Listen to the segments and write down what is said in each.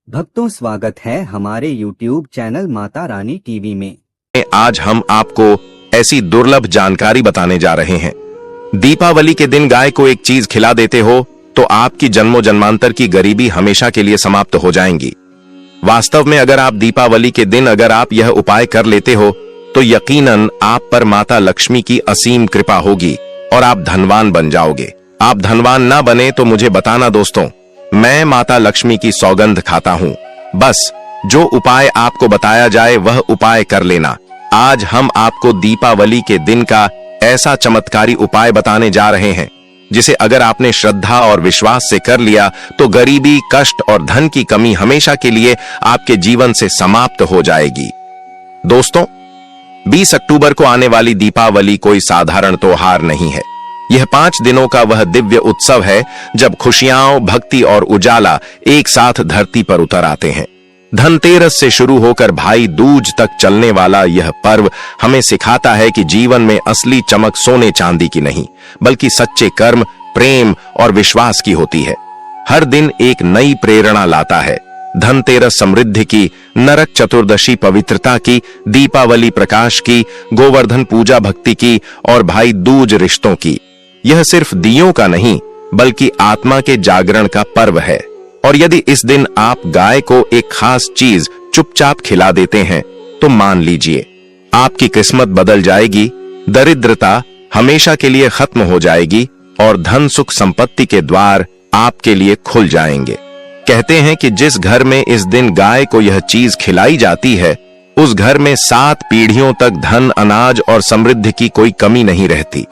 भक्तों, स्वागत है हमारे YouTube channel Mata Rani TV में। आज हम आपको ऐसी दुर्लभ जानकारी बताने जा रहे हैं। दीपावली के दिन गाय को एक चीज खिला देते हो तो आपकी जन्मों जन्मांतर की गरीबी हमेशा के लिए समाप्त हो जाएंगी। वास्तव में अगर आप दीपावली के दिन अगर आप यह उपाय कर लेते हो तो यकीनन आप पर माता लक्ष्मी की असीम कृपा होगी और आप धनवान बन जाओगे। आप धनवान ना बने तो मुझे बताना दोस्तों, मैं माता लक्ष्मी की सौगंध खाता हूं। बस जो उपाय आपको बताया जाए वह उपाय कर लेना। आज हम आपको दीपावली के दिन का ऐसा चमत्कारी उपाय बताने जा रहे हैं जिसे अगर आपने श्रद्धा और विश्वास से कर लिया तो गरीबी, कष्ट और धन की कमी हमेशा के लिए आपके जीवन से समाप्त हो जाएगी। दोस्तों, 20 अक्टूबर को आने वाली दीपावली कोई साधारण त्योहार नहीं है। यह 5 दिनों का वह दिव्य उत्सव है जब खुशियां, भक्ति और उजाला एक साथ धरती पर उतर आते हैं। धनतेरस से शुरू होकर भाई दूज तक चलने वाला यह पर्व हमें सिखाता है कि जीवन में असली चमक सोने चांदी की नहीं बल्कि सच्चे कर्म, प्रेम और विश्वास की होती है। हर दिन एक नई प्रेरणा लाता है। धनतेरस समृद्धि की, नरक चतुर्दशी पवित्रता की, दीपावली प्रकाश की, गोवर्धन पूजा भक्ति की और भाई दूज रिश्तों की। यह सिर्फ दियों का नहीं बल्कि आत्मा के जागरण का पर्व है। और यदि इस दिन आप गाय को एक खास चीज चुपचाप खिला देते हैं तो मान लीजिए आपकी किस्मत बदल जाएगी, दरिद्रता हमेशा के लिए खत्म हो जाएगी और धन सुख संपत्ति के द्वार आपके लिए खुल जाएंगे। कहते हैं कि जिस घर में इस दिन गाय को यह चीज खिलाई जाती है उस घर में 7 पीढ़ियों तक धन, अनाज और समृद्धि की कोई कमी नहीं रहती।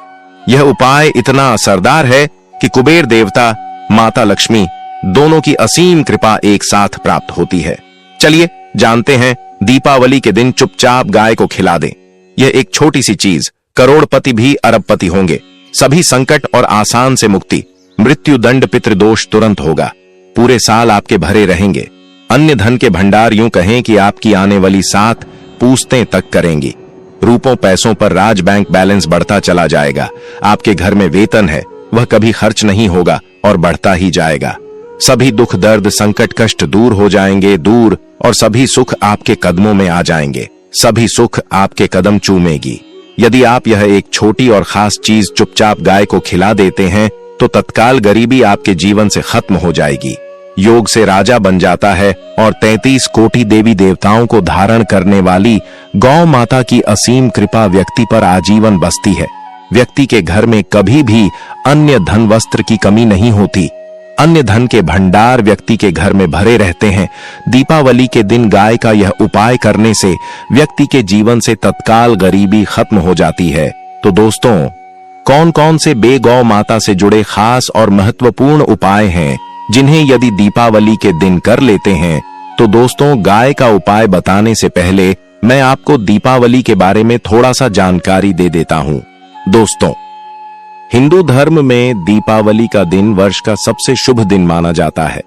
यह उपाय इतना असरदार है कि कुबेर देवता, माता लक्ष्मी दोनों की असीम कृपा एक साथ प्राप्त होती है। चलिए जानते हैं, दीपावली के दिन चुपचाप गाय को खिला दें। यह एक छोटी सी चीज, करोड़पति भी अरबपति होंगे। सभी संकट और आसान से मुक्ति, मृत्यु दंड, पितृदोष तुरंत होगा। पूरे साल आपके भरे रहेंगे। अन्य धन के भंडार यूं कहें कि आपकी आने वाली 7 पूछतें तक करेंगी। रूपों पैसों पर राज बैंक बैलेंस बढ़ता चला जाएगा। आपके घर में वेतन है, वह कभी खर्च नहीं होगा और बढ़ता ही जाएगा। सभी दुख, दर्द, संकट, कष्ट दूर हो जाएंगे दूर और सभी सुख आपके कदमों में आ जाएंगे। सभी सुख आपके कदम चूमेगी। यदि आप यह एक छोटी और खास चीज चुपचाप गाय को खिला देते हैं तो तत्काल गरीबी आपके जीवन से खत्म हो जाएगी। योग से राजा बन जाता है और 33 कोटि देवी देवताओं को धारण करने वाली गौ माता की असीम कृपा व्यक्ति पर आजीवन बसती है। व्यक्ति के घर में कभी भी अन्य धन वस्त्र की कमी नहीं होती। अन्य धन के भंडार व्यक्ति के घर में भरे रहते हैं। दीपावली के दिन गाय का यह उपाय करने से व्यक्ति के जीवन से तत्काल गरीबी खत्म हो जाती है। तो दोस्तों, कौन कौन से बेगौ माता से जुड़े खास और महत्वपूर्ण उपाय हैं जिन्हें यदि दीपावली के दिन कर लेते हैं तो दोस्तों, गाय का उपाय बताने से पहले मैं आपको दीपावली के बारे में थोड़ा सा जानकारी दे देता हूं। दोस्तों, हिंदू धर्म में दीपावली का दिन वर्ष का सबसे शुभ दिन माना जाता है।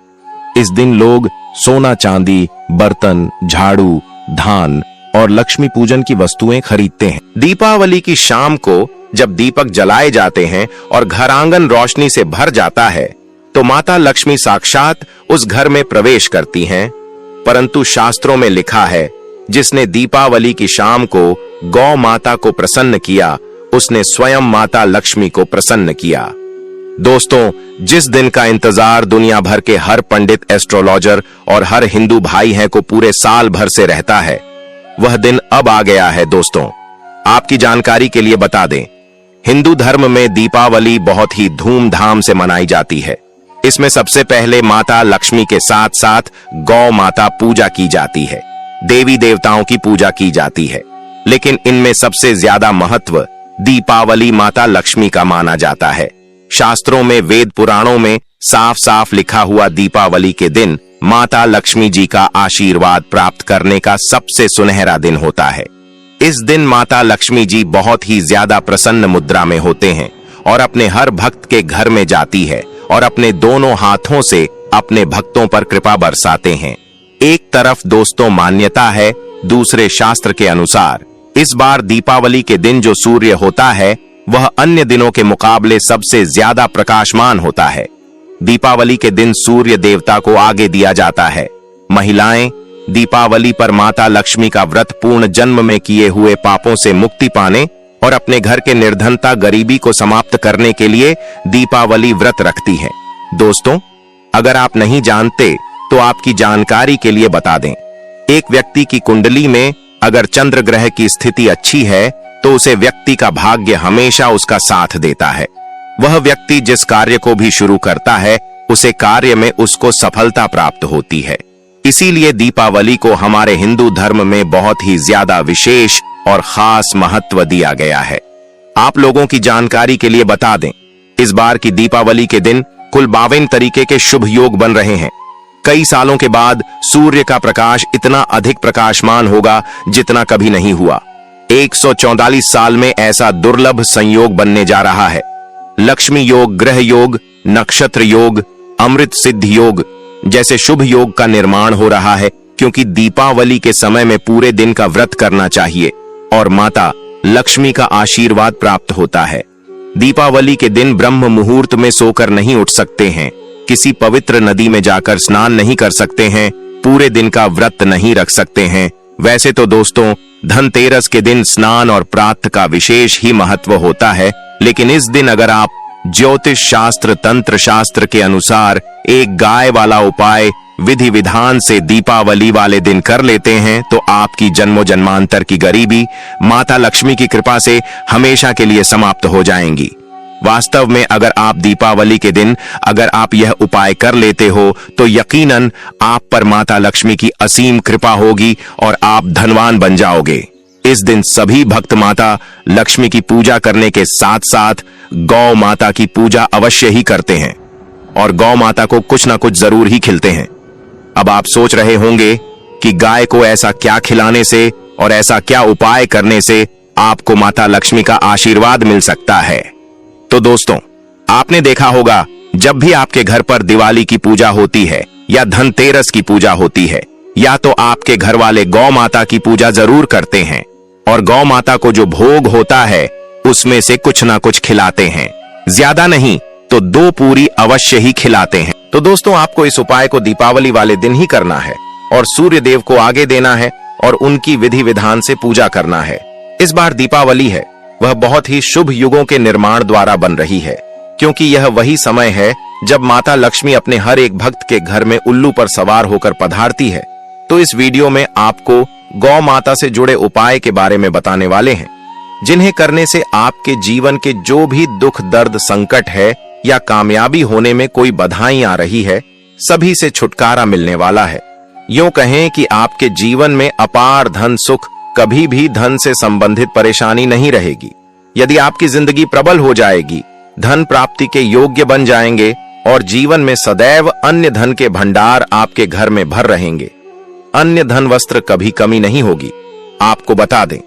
इस दिन लोग सोना, चांदी, बर्तन, झाड़ू, धान और लक्ष्मी पूजन की वस्तुएं खरीदते हैं। दीपावली की शाम को जब दीपक जलाए जाते हैं और घर आंगन रोशनी से भर जाता है तो माता लक्ष्मी साक्षात उस घर में प्रवेश करती हैं। परंतु शास्त्रों में लिखा है, जिसने दीपावली की शाम को गौ माता को प्रसन्न किया उसने स्वयं माता लक्ष्मी को प्रसन्न किया। दोस्तों, जिस दिन का इंतजार दुनिया भर के हर पंडित, एस्ट्रोलॉजर और हर हिंदू भाई हैं को पूरे साल भर से रहता है, वह दिन अब आ गया है। दोस्तों, आपकी जानकारी के लिए बता दें, हिंदू धर्म में दीपावली बहुत ही धूमधाम से मनाई जाती है। इसमें सबसे पहले माता लक्ष्मी के साथ साथ गौ माता पूजा की जाती है। देवी देवताओं की पूजा की जाती है, लेकिन इनमें सबसे ज्यादा महत्व दीपावली माता लक्ष्मी का माना जाता है। शास्त्रों में, वेद पुराणों में साफ साफ लिखा हुआ दीपावली के दिन माता लक्ष्मी जी का आशीर्वाद प्राप्त करने का सबसे सुनहरा दिन होता है। इस दिन माता लक्ष्मी जी बहुत ही ज्यादा प्रसन्न मुद्रा में होते हैं और अपने हर भक्त के घर में जाती है और अपने दोनों हाथों से अपने भक्तों पर कृपा बरसाते हैं। एक तरफ दोस्तों मान्यता है, दूसरे शास्त्र के अनुसार इस बार दीपावली के दिन जो सूर्य होता है वह अन्य दिनों के मुकाबले सबसे ज्यादा प्रकाशमान होता है। दीपावली के दिन सूर्य देवता को आगे दिया जाता है। महिलाएं दीपावली पर माता लक्ष्मी का व्रत पूर्ण जन्म में किए हुए पापों से मुक्ति पाने और अपने घर के निर्धनता गरीबी को समाप्त करने के लिए दीपावली व्रत रखती हैं। दोस्तों, अगर आप नहीं जानते तो आपकी जानकारी के लिए बता दें, एक व्यक्ति की कुंडली में अगर चंद्र ग्रह की स्थिति अच्छी है तो उसे व्यक्ति का भाग्य हमेशा उसका साथ देता है। वह व्यक्ति जिस कार्य को भी शुरू करता है उसे कार्य में उसको सफलता प्राप्त होती है। इसीलिए दीपावली को हमारे हिंदू धर्म में बहुत ही ज्यादा विशेष और खास महत्व दिया गया है। आप लोगों की जानकारी के लिए बता दें, इस बार की दीपावली के दिन कुल 52 तरीके के शुभ योग बन रहे हैं। कई सालों के बाद सूर्य का प्रकाश इतना अधिक प्रकाशमान होगा जितना कभी नहीं हुआ। 144 साल में ऐसा दुर्लभ संयोग बनने जा रहा है। लक्ष्मी योग, ग्रह योग, नक्षत्र योग, अमृत सिद्ध योग जैसे शुभ योग का निर्माण हो रहा है, क्योंकि दीपावली के समय में पूरे दिन का व्रत करना चाहिए और माता लक्ष्मी का आशीर्वाद प्राप्त होता है। दीपावली के दिन ब्रह्म मुहूर्त में सोकर नहीं उठ सकते हैं, किसी पवित्र नदी में जाकर स्नान नहीं कर सकते हैं, पूरे दिन का व्रत नहीं रख सकते हैं। वैसे तो दोस्तों, धनतेरस के दिन स्नान और प्रातः का विशेष ही महत्व होता है, लेकिन इस दिन अगर आप ज्योतिष शास्त्र, तंत्र शास्त्र के अनुसार एक गाय वाला उपाय विधि विधान से दीपावली वाले दिन कर लेते हैं तो आपकी जन्मों जन्मांतर की गरीबी माता लक्ष्मी की कृपा से हमेशा के लिए समाप्त हो जाएंगी। वास्तव में अगर आप दीपावली के दिन अगर आप यह उपाय कर लेते हो तो यकीनन आप पर माता लक्ष्मी की असीम कृपा होगी और आप धनवान बन जाओगे। इस दिन सभी भक्त माता लक्ष्मी की पूजा करने के साथ साथ गौ माता की पूजा अवश्य ही करते हैं और गौ माता को कुछ ना कुछ जरूर ही खिलाते हैं। अब आप सोच रहे होंगे कि गाय को ऐसा क्या खिलाने से और ऐसा क्या उपाय करने से आपको माता लक्ष्मी का आशीर्वाद मिल सकता है। तो दोस्तों, आपने देखा होगा जब भी आपके घर पर दिवाली की पूजा होती है या धनतेरस की पूजा होती है, या तो आपके घर वाले गौ माता की पूजा जरूर करते हैं और गौ माता को जो भोग होता है उसमें से कुछ ना कुछ खिलाते हैं। ज्यादा नहीं तो 2 पूरी अवश्य ही खिलाते हैं। तो दोस्तों, आपको इस उपाय को दीपावली वाले दिन ही करना है और सूर्य देव को आगे देना है और उनकी विधि विधान से पूजा करना है। इस बार दीपावली है वह बहुत ही शुभ युगों के निर्माण द्वारा बन रही है, क्योंकि यह वही समय है जब माता लक्ष्मी अपने हर एक भक्त के घर में उल्लू पर सवार होकर पधारती है। तो इस वीडियो में आपको गौ माता से जुड़े उपाय के बारे में बताने वाले हैं, जिन्हें करने से आपके जीवन के जो भी दुख, दर्द, संकट है या कामयाबी होने में कोई बाधाएं आ रही है, सभी से छुटकारा मिलने वाला है। यूं कहें कि आपके जीवन में अपार धन सुख, कभी भी धन से संबंधित परेशानी नहीं रहेगी। यदि आपकी जिंदगी प्रबल हो जाएगी, धन प्राप्ति के योग्य बन जाएंगे और जीवन में सदैव अन्य धन के भंडार आपके घर में भर रहेंगे। अन्य धन वस्त्र कभी कमी नहीं होगी। आपको बता दें,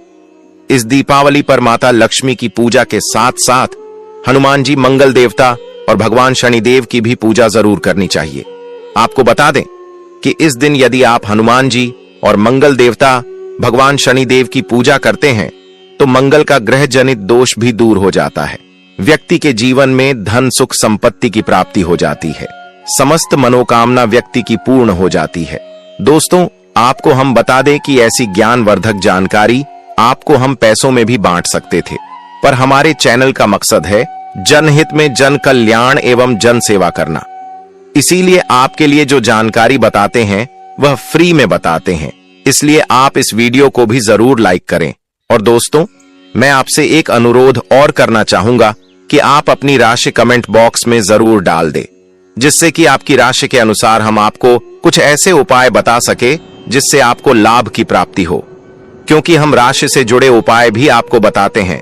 इस दीपावली पर माता लक्ष्मी की पूजा के साथ साथ हनुमान जी, मंगल देवता और भगवान शनिदेव की भी पूजा जरूर करनी चाहिए। आपको बता दें कि इस दिन यदि आप हनुमान जी और मंगल देवता, भगवान शनिदेव की पूजा करते हैं तो मंगल का ग्रह जनित दोष भी दूर हो जाता है। व्यक्ति के जीवन में धन सुख संपत्ति की प्राप्ति हो जाती है। समस्त मनोकामना व्यक्ति की पूर्ण हो जाती है। दोस्तों, आपको हम बता दें कि ऐसी ज्ञानवर्धक जानकारी आपको हम पैसों में भी बांट सकते थे, पर हमारे चैनल का मकसद है जनहित में जन कल्याण एवं जन सेवा करना। इसीलिए आपके लिए जो जानकारी बताते हैं वह फ्री में बताते हैं। इसलिए आप इस वीडियो को भी जरूर लाइक करें। और दोस्तों, मैं आपसे एक अनुरोध और करना चाहूंगा कि आप अपनी राशि कमेंट बॉक्स में जरूर डाल दें, जिससे कि आपकी राशि के अनुसार हम आपको कुछ ऐसे उपाय बता सके जिससे आपको लाभ की प्राप्ति हो, क्योंकि हम राशि से जुड़े उपाय भी आपको बताते हैं।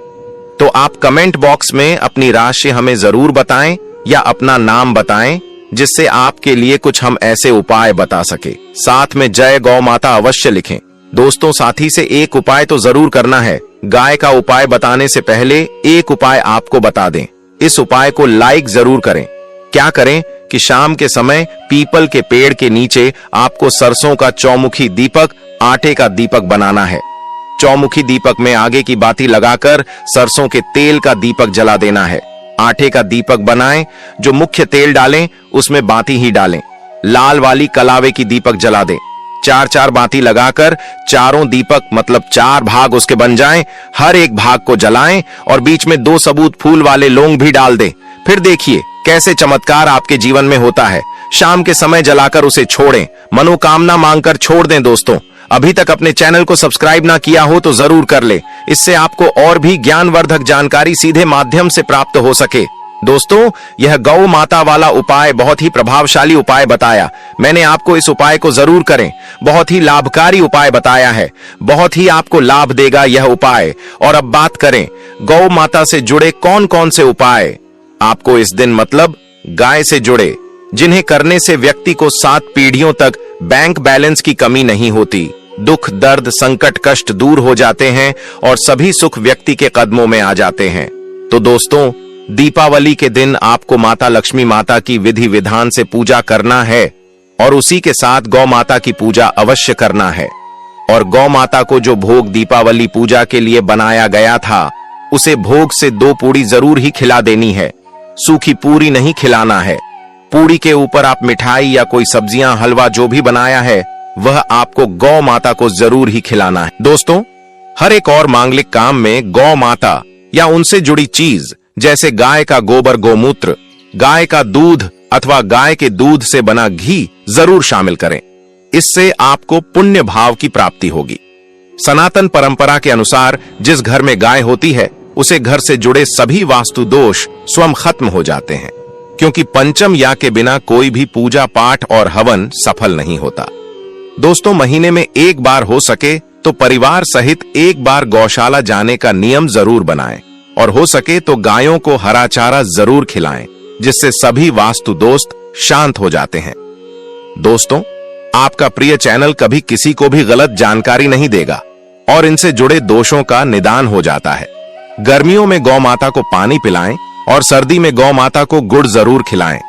तो आप कमेंट बॉक्स में अपनी राशि हमें जरूर बताएं या अपना नाम बताएं, जिससे आपके लिए कुछ हम ऐसे उपाय बता सके। साथ में जय गौ माता अवश्य लिखें। दोस्तों, साथी से एक उपाय तो जरूर करना है। गाय का उपाय बताने से पहले एक उपाय आपको बता दें। इस उपाय को लाइक जरूर करें। क्या करें कि शाम के समय पीपल के पेड़ के नीचे आपको सरसों का चौमुखी दीपक, आटे का दीपक बनाना है। चौमुखी दीपक में आगे की बाती लगाकर सरसों के तेल का दीपक जला देना है। आटे का दीपक बनाएं, जो मुख्य तेल डालें उसमें बाती ही डालें। लाल वाली कलावे की दीपक जला दें। चार चार बाती लगाकर चारों दीपक मतलब 4 भाग उसके बन जाएं, हर एक भाग को जलाएं और बीच में 2 सबूत फूल वाले लौंग भी डाल दें। फिर देखिए कैसे चमत्कार आपके जीवन में होता है। शाम के समय जलाकर उसे छोड़ें, मनोकामना मांगकर छोड़ दें। दोस्तों, अभी तक अपने चैनल को सब्सक्राइब ना किया हो तो जरूर कर ले, इससे आपको और भी ज्ञानवर्धक जानकारी सीधे माध्यम से प्राप्त हो सके। दोस्तों, यह गौ माता वाला उपाय बहुत ही प्रभावशाली उपाय बताया मैंने आपको। इस उपाय को जरूर करें, बहुत ही लाभकारी उपाय बताया है, बहुत ही आपको लाभ देगा यह उपाय। और अब बात करें गौ माता से जुड़े कौन कौन से उपाय आपको इस दिन मतलब गाय से जुड़े, जिन्हें करने से व्यक्ति को 7 पीढ़ियों तक बैंक बैलेंस की कमी नहीं होती, दुख दर्द संकट कष्ट दूर हो जाते हैं और सभी सुख व्यक्ति के कदमों में आ जाते हैं। तो दोस्तों, दीपावली के दिन आपको माता लक्ष्मी माता की विधि विधान से पूजा करना है और उसी के साथ गौ माता की पूजा अवश्य करना है। और गौ माता को जो भोग दीपावली पूजा के लिए बनाया गया था, उसे भोग से 2 पूड़ी जरूर ही खिला देनी है। सूखी पूरी नहीं खिलाना है। पूड़ी के ऊपर आप मिठाई या कोई सब्जियां हलवा जो भी बनाया है वह आपको गौ माता को जरूर ही खिलाना है। दोस्तों, हर एक और मांगलिक काम में गौ माता या उनसे जुड़ी चीज जैसे गाय का गोबर गोमूत्र, गाय का दूध अथवा गाय के दूध से बना घी जरूर शामिल करें। इससे आपको पुण्य भाव की प्राप्ति होगी। सनातन परंपरा के अनुसार जिस घर में गाय होती है उसे घर से जुड़े सभी वास्तु दोष स्वयं खत्म हो जाते हैं, क्योंकि पंचम या के बिना कोई भी पूजा पाठ और हवन सफल नहीं होता। दोस्तों, महीने में एक बार हो सके तो परिवार सहित एक बार गौशाला जाने का नियम जरूर बनाएं और हो सके तो गायों को हरा चारा जरूर खिलाएं, जिससे सभी वास्तु दोस्त शांत हो जाते हैं। दोस्तों, आपका प्रिय चैनल कभी किसी को भी गलत जानकारी नहीं देगा और इनसे जुड़े दोषों का निदान हो जाता है। गर्मियों में गौ माता को पानी पिलाएं और सर्दी में गौ माता को गुड़ जरूर खिलाएं।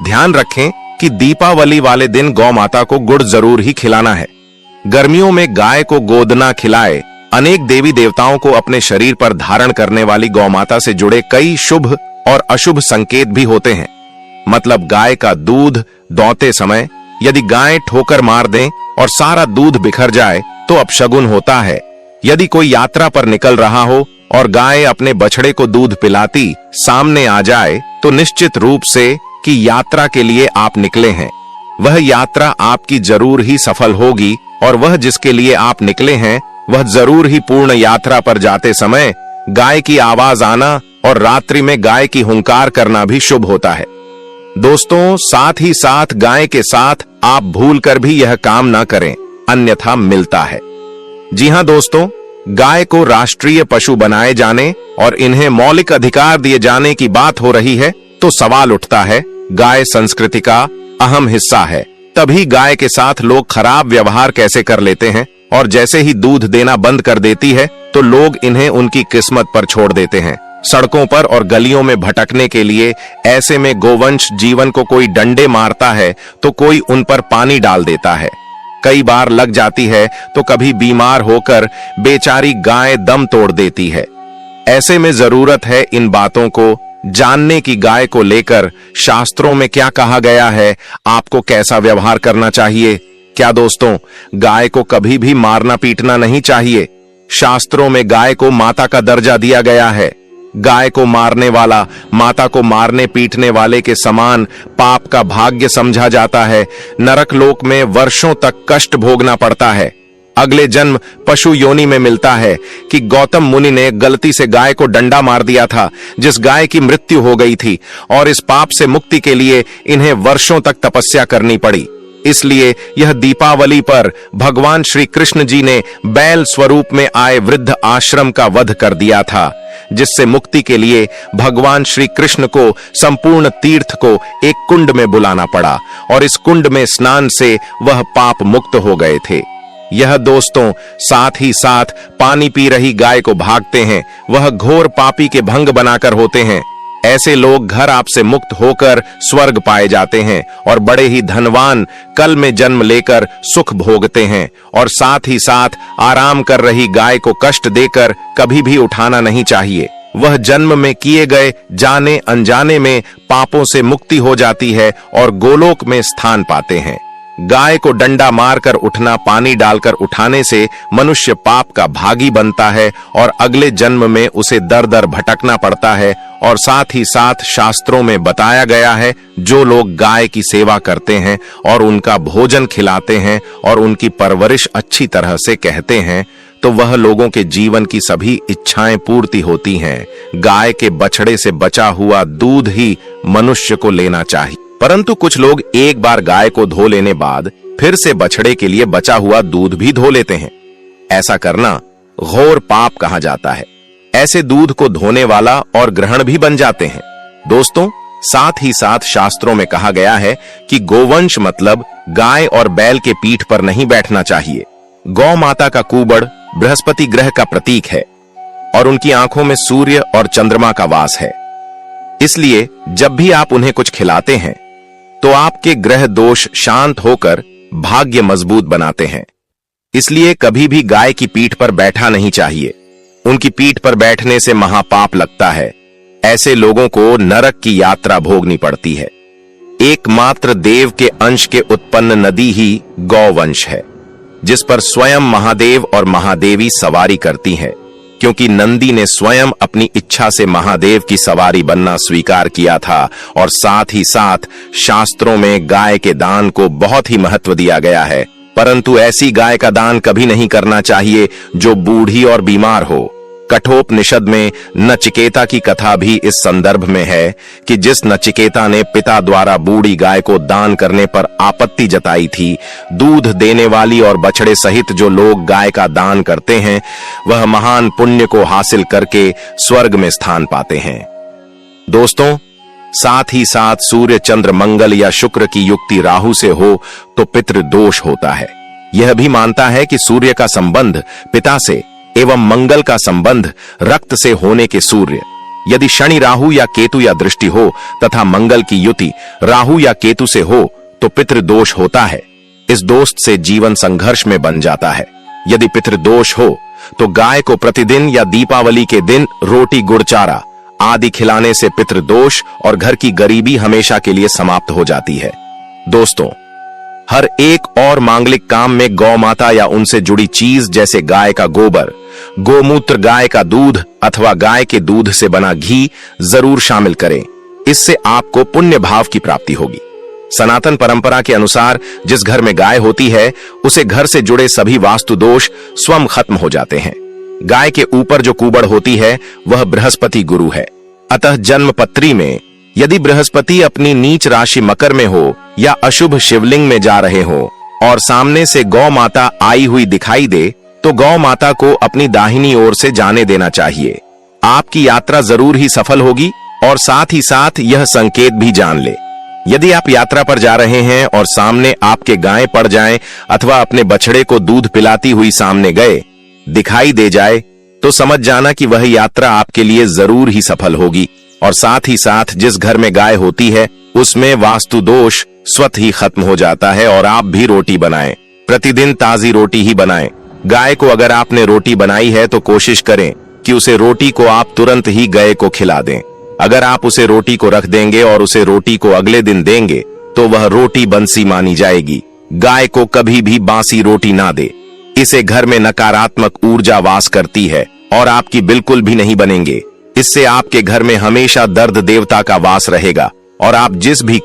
ध्यान रखें कि दीपावली वाले दिन गौ माता को गुड़ जरूर ही खिलाना है। गर्मियों में गाय को गोदना खिलाए। अनेक देवी देवताओं को अपने शरीर पर धारण करने वाली गौ माता से जुड़े कई शुभ और अशुभ संकेत भी होते हैं। मतलब गाय का दूध दौते समय यदि गाय ठोकर मार दें और सारा दूध बिखर जाए तो अपशगुन होता है। यदि कोई यात्रा पर निकल रहा हो और गाय अपने बछड़े को दूध पिलाती सामने आ जाए तो निश्चित रूप से कि यात्रा के लिए आप निकले हैं। वह यात्रा आपकी जरूर ही सफल होगी और वह जिसके लिए आप निकले हैं वह जरूर ही पूर्ण यात्रा पर जाते समय गाय की आवाज आना और रात्रि में गाय की हुंकार करना भी शुभ होता है। दोस्तों, साथ ही साथ गाय के साथ आप भूलकर भी यह काम ना करें, अन्यथा मिलता है। जी हां दोस्तों, गाय को राष्ट्रीय पशु बनाए जाने और इन्हें मौलिक अधिकार दिए जाने की बात हो रही है तो सवाल उठता है, गाय संस्कृति का अहम हिस्सा है, तभी गाय के साथ लोग खराब व्यवहार कैसे कर लेते हैं और जैसे ही दूध देना बंद कर देती है तो लोग इन्हें उनकी किस्मत पर छोड़ देते हैं, सड़कों पर और गलियों में भटकने के लिए। ऐसे में गोवंश जीवन को कोई डंडे मारता है तो कोई उन पर पानी डाल देता है। कई बार लग जाती है तो कभी बीमार होकर बेचारी गाय दम तोड़ देती है। ऐसे में जरूरत है इन बातों को जानने की। गाय को लेकर शास्त्रों में क्या कहा गया है, आपको कैसा व्यवहार करना चाहिए। क्या दोस्तों, गाय को कभी भी मारना पीटना नहीं चाहिए। शास्त्रों में गाय को माता का दर्जा दिया गया है। गाय को मारने वाला माता को मारने पीटने वाले के समान पाप का भाग्य समझा जाता है। नरक लोक में वर्षों तक कष्ट भोगना पड़ता है। अगले जन्म पशु योनि में मिलता है कि गौतम मुनि ने गलती से गाय को डंडा मार दिया था, जिस गाय की मृत्यु हो गई थी, और इस पाप से मुक्ति के लिए इन्हें वर्षों तक तपस्या करनी पड़ी। इसलिए यह दीपावली पर भगवान श्री कृष्ण जी ने बैल स्वरूप में आए वृद्ध आश्रम का वध कर दिया था, जिससे मुक्ति के लिए भगवान श्री कृष्ण को संपूर्ण तीर्थ को एक कुंड में बुलाना पड़ा और इस कुंड में स्नान से वह पाप मुक्त हो गए थे। यह दोस्तों साथ ही साथ पानी पी रही गाय को भागते हैं, वह घोर पापी के भंग बनाकर होते हैं। ऐसे लोग घर आपसे मुक्त होकर स्वर्ग पाए जाते हैं और बड़े ही धनवान कल में जन्म लेकर सुख भोगते हैं। और साथ ही साथ आराम कर रही गाय को कष्ट देकर कभी भी उठाना नहीं चाहिए। वह जन्म में किए गए जाने अनजाने में पापों से मुक्ति हो जाती है और गोलोक में स्थान पाते हैं। गाय को डंडा मारकर उठना, पानी डालकर उठाने से मनुष्य पाप का भागी बनता है और अगले जन्म में उसे दर दर भटकना पड़ता है। और साथ ही साथ शास्त्रों में बताया गया है, जो लोग गाय की सेवा करते हैं और उनका भोजन खिलाते हैं और उनकी परवरिश अच्छी तरह से कहते हैं, तो वह लोगों के जीवन की सभी इच्छाएं पूर्ति होती हैं। गाय के बछड़े से बचा हुआ दूध ही मनुष्य को लेना चाहिए, परंतु कुछ लोग एक बार गाय को धो लेने बाद फिर से बछड़े के लिए बचा हुआ दूध भी धो लेते हैं। ऐसा करना घोर पाप कहा जाता है। ऐसे दूध को धोने वाला और ग्रहण भी बन जाते हैं। दोस्तों, साथ ही साथ शास्त्रों में कहा गया है कि गोवंश मतलब गाय और बैल के पीठ पर नहीं बैठना चाहिए। गौ माता का कुबड़ बृहस्पति ग्रह का प्रतीक है और उनकी आंखों में सूर्य और चंद्रमा का वास है। इसलिए जब भी आप उन्हें कुछ खिलाते हैं तो आपके ग्रह दोष शांत होकर भाग्य मजबूत बनाते हैं। इसलिए कभी भी गाय की पीठ पर बैठा नहीं चाहिए। उनकी पीठ पर बैठने से महापाप लगता है। ऐसे लोगों को नरक की यात्रा भोगनी पड़ती है। एकमात्र देव के अंश के उत्पन्न नदी ही गौवंश है, जिस पर स्वयं महादेव और महादेवी सवारी करती हैं, क्योंकि नंदी ने स्वयं अपनी इच्छा से महादेव की सवारी बनना स्वीकार किया था। और साथ ही साथ शास्त्रों में गाय के दान को बहुत ही महत्व दिया गया है, परंतु ऐसी गाय का दान कभी नहीं करना चाहिए जो बूढ़ी और बीमार हो। कठोपनिषद में नचिकेता की कथा भी इस संदर्भ में है कि जिस नचिकेता ने पिता द्वारा बूढ़ी गाय को दान करने पर आपत्ति जताई थी, दूध देने वाली और बछड़े सहित जो लोग गाय का दान करते हैं, वह महान पुण्य को हासिल करके स्वर्ग में स्थान पाते हैं। दोस्तों, साथ ही साथ सूर्य, चंद्र, मंगल या शुक्र की युक्ति राहु से हो तो पितृदोष होता है। यह भी मानता है कि सूर्य का संबंध पिता से एवं मंगल का संबंध रक्त से होने के सूर्य, यदि शनि, राहु या केतु या दृष्टि हो तथा मंगल की युति राहु या केतु से हो तो पितृदोष होता है। इस दोष से जीवन संघर्ष में बन जाता है। यदि पितृदोष हो तो गाय को प्रतिदिन या दीपावली के दिन रोटी, गुड़, चारा आदि खिलाने से पितृदोष और घर की गरीबी हमेशा के लिए समाप्त हो जाती है। दोस्तों, हर एक और मांगलिक काम में गौ माता या उनसे जुड़ी चीज जैसे गाय का गोबर, गोमूत्र, गाय का दूध अथवा गाय के दूध से बना घी जरूर शामिल करें। इससे आपको पुण्य भाव की प्राप्ति होगी। सनातन परंपरा के अनुसार जिस घर में गाय होती है उसे घर से जुड़े सभी वास्तु दोष स्वयं खत्म हो जाते हैं। गाय के ऊपर जो कुबड़ होती है वह बृहस्पति गुरु है। अतः जन्म पत्री में यदि बृहस्पति अपनी नीच राशि मकर में हो या अशुभ शिवलिंग में जा रहे हो और सामने से गौ माता आई हुई दिखाई दे तो गौ माता को अपनी दाहिनी ओर से जाने देना चाहिए। आपकी यात्रा जरूर ही सफल होगी। और साथ ही साथ यह संकेत भी जान ले, यदि आप यात्रा पर जा रहे हैं और सामने आपके गाय पड़ जाएं अथवा अपने बछड़े को दूध पिलाती हुई सामने गए दिखाई दे जाए तो समझ जाना कि वह यात्रा आपके लिए जरूर ही सफल होगी। और साथ ही साथ जिस घर में गाय होती है उसमें वास्तु दोष स्वतः ही खत्म हो जाता है। और आप भी रोटी बनाएं, प्रतिदिन ताजी रोटी ही बनाएं। गाय को अगर आपने रोटी बनाई है तो कोशिश करें कि उसे रोटी को आप तुरंत ही गाय को खिला दें। अगर आप उसे रोटी को रख देंगे और उसे रोटी को अगले दिन देंगे तो वह रोटी बंसी मानी जाएगी। गाय को कभी भी बासी रोटी ना दे। इसे घर में नकारात्मक ऊर्जा वास करती है और आपकी बिल्कुल भी नहीं बनेंगे। इससे आपके घर में हमेशा दर्द देवता का वास रहेगा और आप जिस भी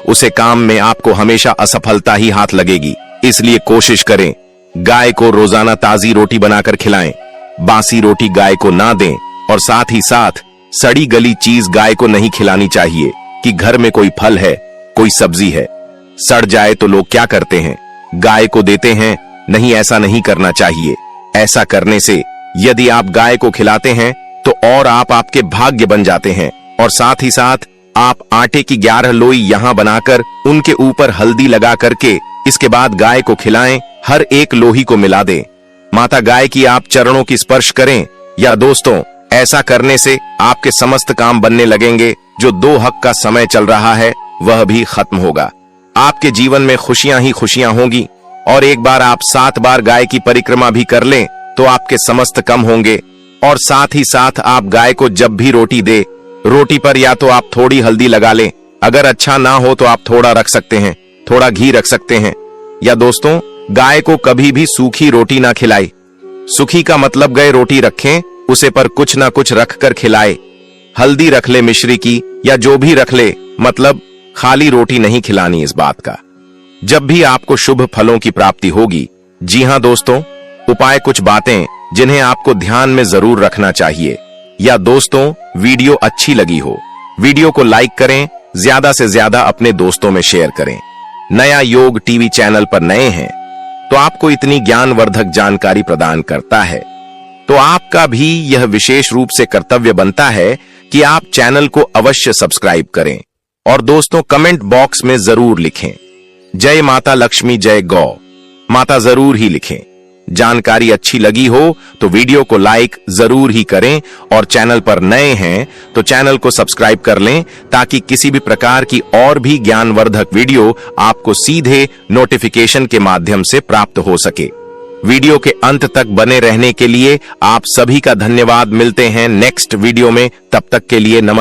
उसे काम में आपको हमेशा असफलता ही हाथ लगेगी। इसलिए कोशिश करें गाय को रोजाना ताजी रोटी बनाकर खिलाएं। बासी रोटी गाय को ना दें और साथ ही साथ सड़ी गली चीज गाय को नहीं खिलानी चाहिए कि घर में कोई फल है, कोई सब्जी है, सड़ जाए तो लोग क्या करते हैं, गाय को देते हैं। नहीं, ऐसा नहीं करना चाहिए। ऐसा करने से यदि आप गाय को खिलाते हैं तो और आपके भाग्य बन जाते हैं। और साथ ही साथ आप आटे की 11 लोई यहां बनाकर उनके ऊपर हल्दी लगा करके इसके बाद गाय को खिलाएं। हर एक लोही को मिला दें। माता गाय की आप चरणों की स्पर्श करें। या दोस्तों, ऐसा करने से आपके समस्त काम बनने लगेंगे। जो 2 हक का समय चल रहा है वह भी खत्म होगा। आपके जीवन में खुशियां ही खुशियां होंगी। और एक बार आप 7 बार गाय की परिक्रमा भी कर लें तो आपके समस्त कम होंगे। और साथ ही साथ आप गाय को जब भी रोटी दे, रोटी पर या तो आप थोड़ी हल्दी लगा लें, अगर अच्छा ना हो तो आप थोड़ा रख सकते हैं, थोड़ा घी रख सकते हैं। या दोस्तों, गाय को कभी भी सूखी रोटी ना खिलाए। सूखी का मतलब गए रोटी रखें, उसे पर कुछ ना कुछ रख कर खिलाए। हल्दी रख ले मिश्री की या जो भी रख ले, मतलब खाली रोटी नहीं खिलानी। इस बात का जब भी आपको शुभ फलों की प्राप्ति होगी। जी हां दोस्तों, उपाय कुछ बातें जिन्हें आपको ध्यान में जरूर रखना चाहिए। या दोस्तों, वीडियो अच्छी लगी हो, वीडियो को लाइक करें, ज्यादा से ज्यादा अपने दोस्तों में शेयर करें। नया योग टीवी चैनल पर नए हैं तो आपको इतनी ज्ञानवर्धक जानकारी प्रदान करता है, तो आपका भी यह विशेष रूप से कर्तव्य बनता है कि आप चैनल को अवश्य सब्सक्राइब करें और दोस्तों कमेंट बॉक्स में जरूर लिखें जय माता लक्ष्मी जय गौ माता जरूर ही लिखें। जानकारी अच्छी लगी हो तो वीडियो को लाइक जरूर ही करें और चैनल पर नए हैं तो चैनल को सब्सक्राइब कर लें ताकि किसी भी प्रकार की और भी ज्ञानवर्धक वीडियो आपको सीधे नोटिफिकेशन के माध्यम से प्राप्त हो सके। वीडियो के अंत तक बने रहने के लिए आप सभी का धन्यवाद। मिलते हैं नेक्स्ट वीडियो में, तब तक के लिए नमस्कार।